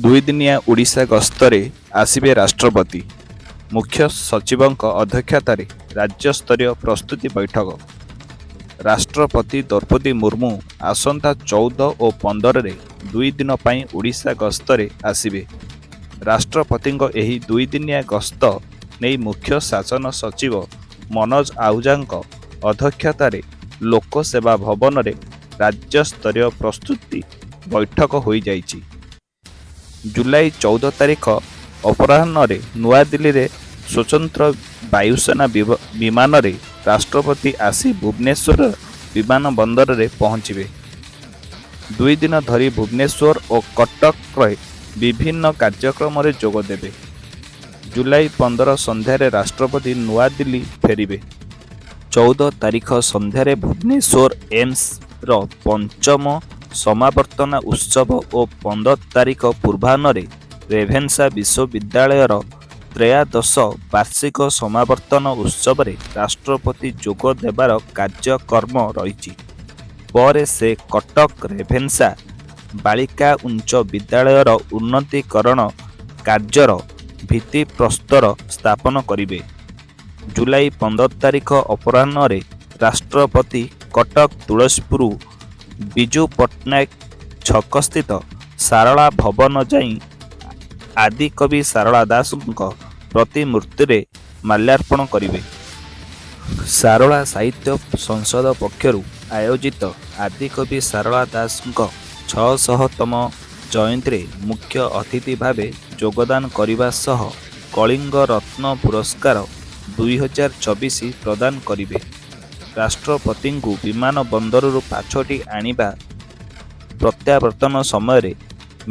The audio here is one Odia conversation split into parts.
ଦୁଇ ଦିନିଆ ଓଡ଼ିଶା ଗସ୍ତରେ ଆସିବେ ରାଷ୍ଟ୍ରପତି। ମୁଖ୍ୟ ସଚିବଙ୍କ ଅଧ୍ୟକ୍ଷତାରେ ରାଜ୍ୟସ୍ତରୀୟ ପ୍ରସ୍ତୁତି ବୈଠକ। ରାଷ୍ଟ୍ରପତି ଦ୍ରୌପଦୀ ମୁର୍ମୁ ଆସନ୍ତା 14 ଓ 15ରେ 2 ଦିନ ପାଇଁ ଓଡ଼ିଶା ଗସ୍ତରେ ଆସିବେ। ରାଷ୍ଟ୍ରପତିଙ୍କ ଏହି 2 ଦିନିଆ ଗସ୍ତ ନେଇ ମୁଖ୍ୟ ଶାସନ ସଚିବ ମନୋଜ ଆହୁଜାଙ୍କ ଅଧ୍ୟକ୍ଷତାରେ ଲୋକସେବା ଭବନରେ ରାଜ୍ୟସ୍ତରୀୟ ପ୍ରସ୍ତୁତି ବୈଠକ ହୋଇଯାଇଛି। ଜୁଲାଇ 14 ତାରିଖ ଅପରାହ୍ନରେ ନୂଆଦିଲ୍ଲୀରେ ସ୍ୱତନ୍ତ୍ର ବାୟୁସେନା ବିମାନରେ ରାଷ୍ଟ୍ରପତି ଆସି ଭୁବନେଶ୍ୱର ବିମାନବନ୍ଦରରେ ପହଞ୍ଚିବେ। 2 ଦିନ ଧରି ଭୁବନେଶ୍ୱର ଓ କଟକରେ ବିଭିନ୍ନ କାର୍ଯ୍ୟକ୍ରମରେ ଯୋଗ ଦେବେ। ଜୁଲାଇ 15 ସନ୍ଧ୍ୟାରେ ରାଷ୍ଟ୍ରପତି ନୂଆଦିଲ୍ଲୀ ଫେରିବେ। 14 ତାରିଖ ସନ୍ଧ୍ୟାରେ ଭୁବନେଶ୍ୱର ଏମ୍ସର 5ମ ସମାବର୍ତ୍ତନ ଉତ୍ସବ ଓ 15 ତାରିଖ ପୂର୍ବାହ୍ନରେ ରେଭେନ୍ସା ବିଶ୍ୱବିଦ୍ୟାଳୟର 13ଶ ବାର୍ଷିକ ସମାବର୍ତ୍ତନ ଉତ୍ସବରେ ରାଷ୍ଟ୍ରପତି ଯୋଗ ଦେବାର କାର୍ଯ୍ୟକ୍ରମ ରହିଛି। ପରେ ସେ କଟକ ରେଭେନ୍ସା ବାଳିକା ଉଚ୍ଚ ବିଦ୍ୟାଳୟର ଉନ୍ନତୀକରଣ କାର୍ଯ୍ୟର ଭିତ୍ତିପ୍ରସ୍ତର ସ୍ଥାପନ କରିବେ। ଜୁଲାଇ 15 ତାରିଖ ଅପରାହ୍ନରେ ରାଷ୍ଟ୍ରପତି କଟକ ତୁଳସୀପୁର ବିଜୁ ପଟ୍ଟନାୟକ ଛକସ୍ଥିତ ସାରଳା ଭବନ ଯାଇ ଆଦିକବି ସାରଳା ଦାସଙ୍କ ପ୍ରତିମୂର୍ତ୍ତିରେ ମାଲ୍ୟାର୍ପଣ କରିବେ। ସାରଳା ସାହିତ୍ୟ ସଂସଦ ପକ୍ଷରୁ ଆୟୋଜିତ ଆଦିକବି ସାରଳା ଦାସଙ୍କ 600ତମ ଜୟନ୍ତୀରେ ମୁଖ୍ୟ ଅତିଥି ଭାବେ ଯୋଗଦାନ କରିବା ସହ କଳିଙ୍ଗ ରତ୍ନ ପୁରସ୍କାର 2024 ପ୍ରଦାନ କରିବେ। ରାଷ୍ଟ୍ରପତିଙ୍କୁ ବିମାନ ବନ୍ଦରରୁ ପାଛୋଟି ଆଣିବା, ପ୍ରତ୍ୟାବର୍ତ୍ତନ ସମୟରେ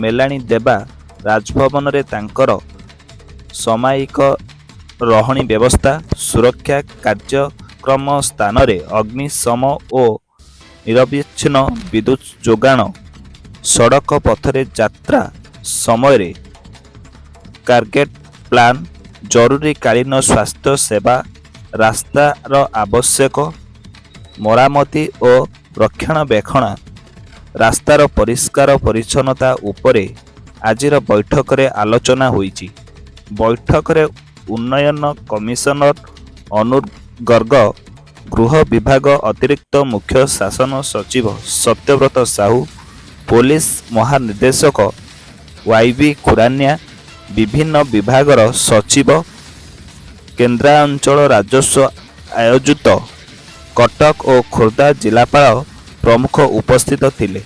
ମେଲାଣି ଦେବା, ରାଜଭବନରେ ତାଙ୍କର ସାମୟିକ ରହଣି ବ୍ୟବସ୍ଥା, ସୁରକ୍ଷା କାର୍ଯ୍ୟକ୍ରମ ସ୍ଥାନରେ ଅଗ୍ନିଶମ ଓ ନିରବଚ୍ଛିନ୍ନ ବିଦ୍ୟୁତ୍ ଯୋଗାଣ, ସଡ଼କ ପଥରେ ଯାତ୍ରା ସମୟରେ କାର୍ଗେଟ୍ ପ୍ଲାନ୍, ଜରୁରୀକାଳୀନ ସ୍ୱାସ୍ଥ୍ୟ ସେବା, ରାସ୍ତାର ଆବଶ୍ୟକ ମରାମତି ଓ ରକ୍ଷଣାବେକ୍ଷଣ, ରାସ୍ତାର ପରିଷ୍କାର ପରିଚ୍ଛନ୍ନତା ଉପରେ ଆଜିର ବୈଠକରେ ଆଲୋଚନା ହୋଇଛି। ବୈଠକରେ ଉନ୍ନୟନ କମିଶନର ଅନୁପ ଗର୍ଗ, ଗୃହ ବିଭାଗ ଅତିରିକ୍ତ ମୁଖ୍ୟ ଶାସନ ସଚିବ ସତ୍ୟବ୍ରତ ସାହୁ, ପୋଲିସ ମହାନିର୍ଦ୍ଦେଶକ ୱାଇବି ଖୁରାନିଆ, ବିଭିନ୍ନ ବିଭାଗର ସଚିବ, କେନ୍ଦ୍ରାଞ୍ଚଳ ରାଜସ୍ୱ ଆୟୁକ୍ତ, କଟକ ଓ ଖୋର୍ଦ୍ଧା ଜିଲ୍ଲାପାଳ ପ୍ରମୁଖ ଉପସ୍ଥିତ ଥିଲେ।